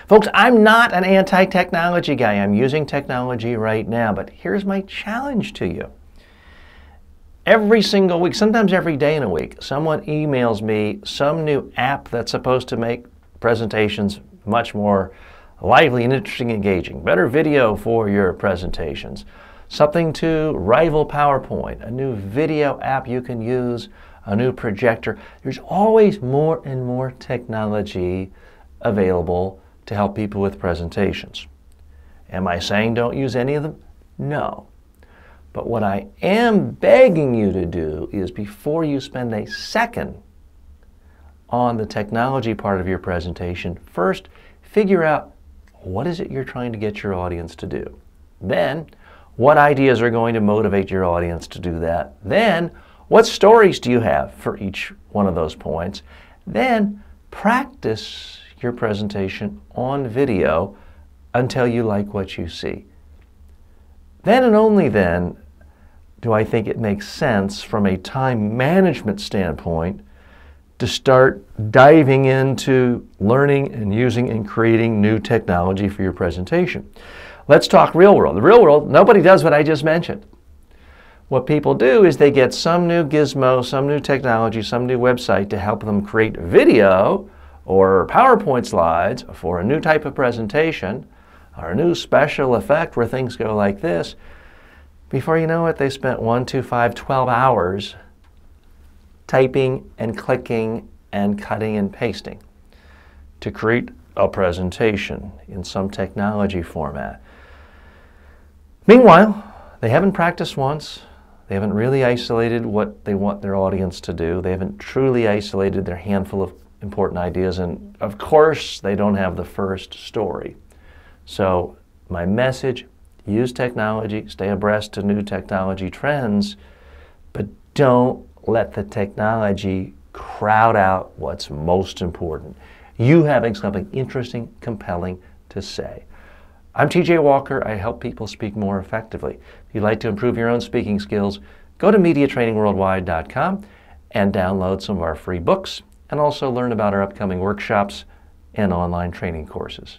Folks, I'm not an anti-technology guy. I'm using technology right now, but here's my challenge to you. Every single week, sometimes every day in a week, someone emails me some new app that's supposed to make presentations much more lively and interesting and engaging, better video for your presentations, something to rival PowerPoint, a new video app you can use, a new projector. There's always more and more technology available to help people with presentations. Am I saying don't use any of them? No. But what I am begging you to do is, before you spend a second on the technology part of your presentation, first figure out what is it you're trying to get your audience to do. Then, what ideas are going to motivate your audience to do that? Then, what stories do you have for each one of those points? Then, practice your presentation on video until you like what you see. Then and only then do I think it makes sense from a time management standpoint to start diving into learning and using and creating new technology for your presentation. Let's talk real world. The real world, nobody does what I just mentioned. What people do is they get some new gizmo, some new technology, some new website to help them create video or PowerPoint slides for a new type of presentation or a new special effect where things go like this. Before you know it, they spent 1, 2, 5, 12 hours typing and clicking and cutting and pasting to create a presentation in some technology format. Meanwhile, they haven't practiced once. They haven't really isolated what they want their audience to do. They haven't truly isolated their handful of important ideas. And of course, they don't have the first story. So my message, use technology, stay abreast to new technology trends, but don't let the technology crowd out what's most important. You having something interesting, compelling to say. I'm TJ Walker. I help people speak more effectively. If you'd like to improve your own speaking skills, go to MediaTrainingWorldwide.com and download some of our free books, and also learn about our upcoming workshops and online training courses.